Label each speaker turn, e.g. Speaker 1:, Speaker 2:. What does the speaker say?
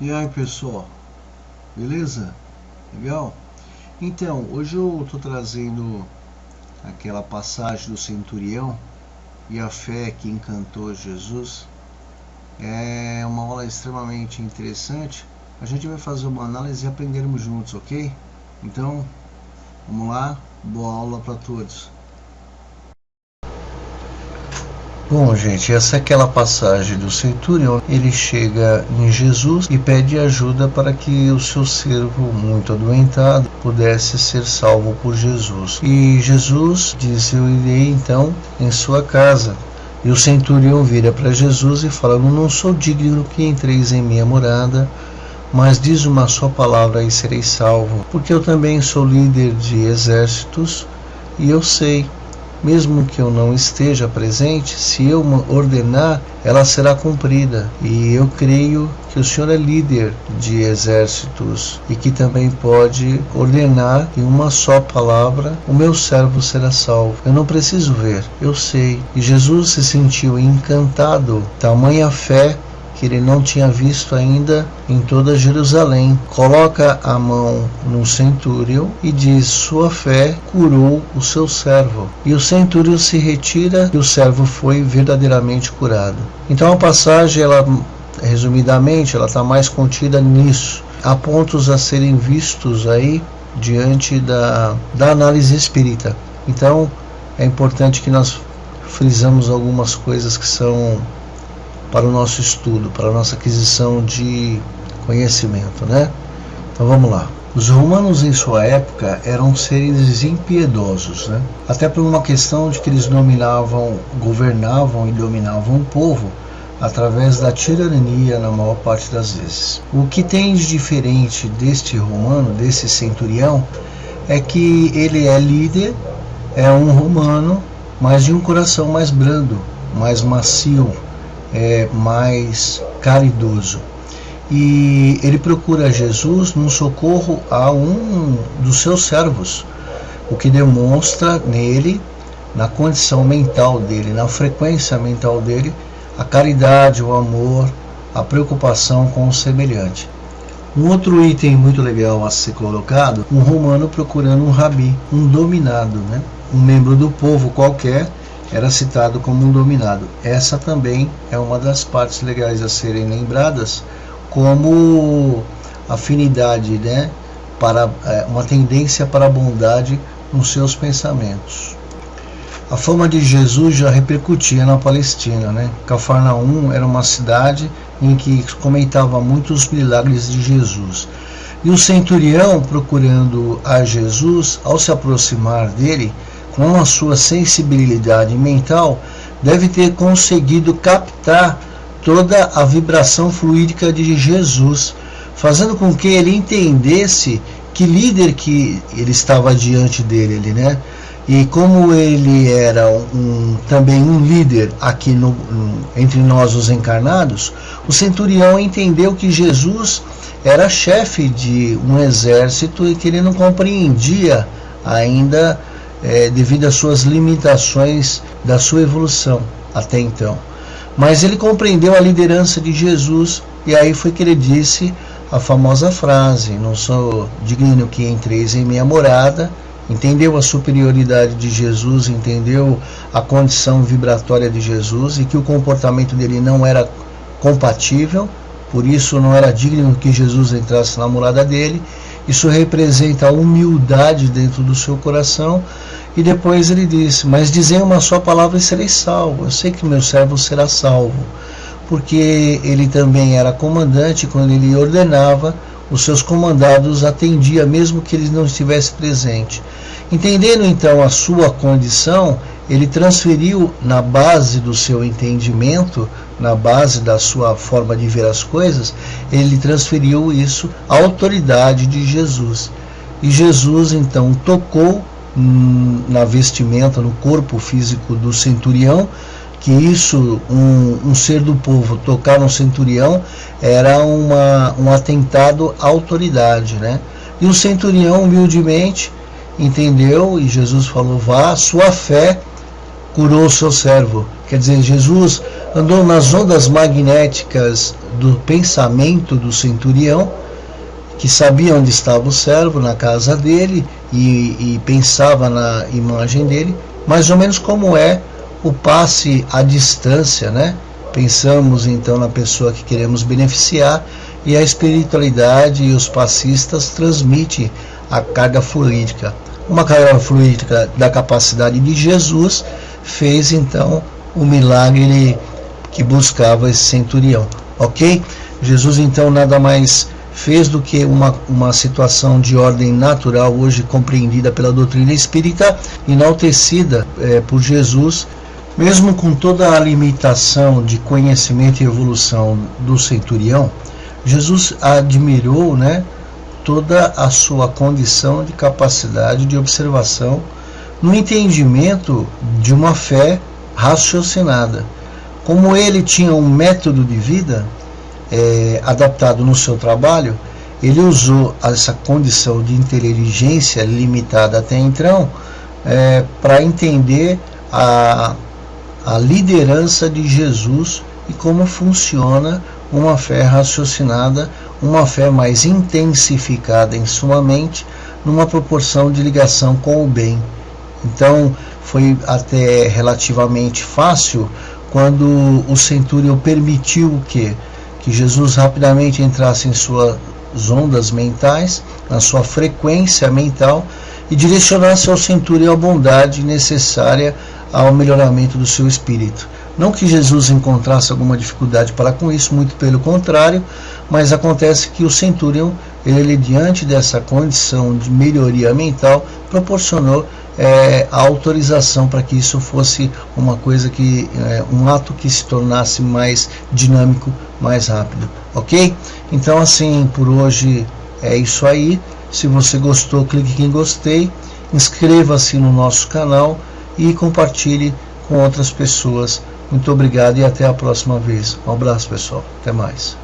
Speaker 1: E aí pessoal, beleza? Legal? Então, hoje eu estou trazendo aquela passagem do centurião e a fé que encantou Jesus. É uma aula extremamente interessante. A gente vai fazer uma análise e aprendermos juntos, ok? Então, vamos lá, boa aula para todos. Bom, gente, essa é aquela passagem do centurião. Ele chega em Jesus e pede ajuda para que o seu servo, muito adoentado, pudesse ser salvo por Jesus. E Jesus disse: eu irei então em sua casa. E o centurião vira para Jesus e fala: não sou digno que entreis em minha morada, mas diz uma só palavra e serei salvo, porque eu também sou líder de exércitos e eu sei, mesmo que eu não esteja presente, se eu ordenar, ela será cumprida. E eu creio que o Senhor é líder de exércitos e que também pode ordenar em uma só palavra: o meu servo será salvo. Eu não preciso ver, eu sei. E Jesus se sentiu encantado, tamanha fé que ele não tinha visto ainda em toda Jerusalém. Coloca a mão no centúrio e diz: sua fé curou o seu servo. E o centúrio se retira e o servo foi verdadeiramente curado. Então a passagem, resumidamente, ela está mais contida nisso. Há pontos a serem vistos aí diante da análise espírita. Então é importante que nós frisamos algumas coisas que são para o nosso estudo, para a nossa aquisição de conhecimento, né? Então vamos lá. Os romanos em sua época eram seres impiedosos, né? Até por uma questão de que eles governavam e dominavam o povo através da tirania na maior parte das vezes. O que tem de diferente deste romano, desse centurião, é que ele é líder, é um romano, mas de um coração mais brando, mais macio, mais caridoso. E ele procura Jesus num socorro a um dos seus servos, o que demonstra nele, na condição mental dele, na frequência mental dele, a caridade, o amor, a preocupação com o semelhante. Um outro item muito legal a ser colocado: um romano procurando um rabi, um dominado, né? Um membro do povo qualquer era citado como um dominado. Essa também é uma das partes legais a serem lembradas, como afinidade, né, para uma tendência para a bondade nos seus pensamentos. A fama de Jesus já repercutia na Palestina, né? Cafarnaum era uma cidade em que comentava muitos milagres de Jesus. E o centurião, procurando a Jesus, ao se aproximar dele, com a sua sensibilidade mental, deve ter conseguido captar toda a vibração fluídica de Jesus, fazendo com que ele entendesse que líder que ele estava diante dele, né? E como ele era também um líder aqui entre nós os encarnados, o centurião entendeu que Jesus era chefe de um exército e que ele não compreendia ainda, devido às suas limitações da sua evolução até então. Mas ele compreendeu a liderança de Jesus, e aí foi que ele disse a famosa frase: não sou digno que entreis em minha morada. Entendeu a superioridade de Jesus, entendeu a condição vibratória de Jesus e que o comportamento dele não era compatível, por isso não era digno que Jesus entrasse na morada dele. Isso representa a humildade dentro do seu coração. E depois ele disse: mas dizei uma só palavra e serei salvo. Eu sei que meu servo será salvo. Porque ele também era comandante, quando ele ordenava, os seus comandados atendia, mesmo que ele não estivesse presente. Entendendo então a sua condição, ele transferiu, na base do seu entendimento, na base da sua forma de ver as coisas, ele transferiu isso à autoridade de Jesus. E Jesus então tocou na vestimenta, no corpo físico do centurião, que isso, um ser do povo tocar no centurião era um atentado à autoridade, né? E o centurião humildemente entendeu, e Jesus falou: vá, sua fé curou o seu servo. Quer dizer, Jesus andou nas ondas magnéticas do pensamento do centurião, que sabia onde estava o servo, na casa dele, e pensava na imagem dele, mais ou menos como é o passe à distância, né? Pensamos então na pessoa que queremos beneficiar, e a espiritualidade e os passistas transmitem a carga fluídica. Uma carga fluídica da capacidade de Jesus fez então o milagre que buscava esse centurião, ok? Jesus então nada mais fez do que uma situação de ordem natural, hoje compreendida pela doutrina espírita, enaltecida por Jesus, mesmo com toda a limitação de conhecimento e evolução do centurião. Jesus admirou, né, toda a sua condição de capacidade de observação no entendimento de uma fé raciocinada. Como ele tinha um método de vida adaptado no seu trabalho, ele usou essa condição de inteligência limitada até então para entender a liderança de Jesus e como funciona uma fé raciocinada, uma fé mais intensificada em sua mente, numa proporção de ligação com o bem. Então foi até relativamente fácil quando o centurião permitiu que Jesus rapidamente entrasse em suas ondas mentais, na sua frequência mental, e direcionasse ao centurião a bondade necessária ao melhoramento do seu espírito. Não que Jesus encontrasse alguma dificuldade para com isso, muito pelo contrário, mas acontece que o centurião, ele diante dessa condição de melhoria mental, proporcionou a autorização para que isso fosse uma coisa um ato que se tornasse mais dinâmico, mais rápido, ok? Então assim, por hoje é isso aí. Se você gostou, clique em gostei, inscreva-se no nosso canal e compartilhe com outras pessoas. Muito obrigado e até a próxima vez. Um abraço, pessoal. Até mais.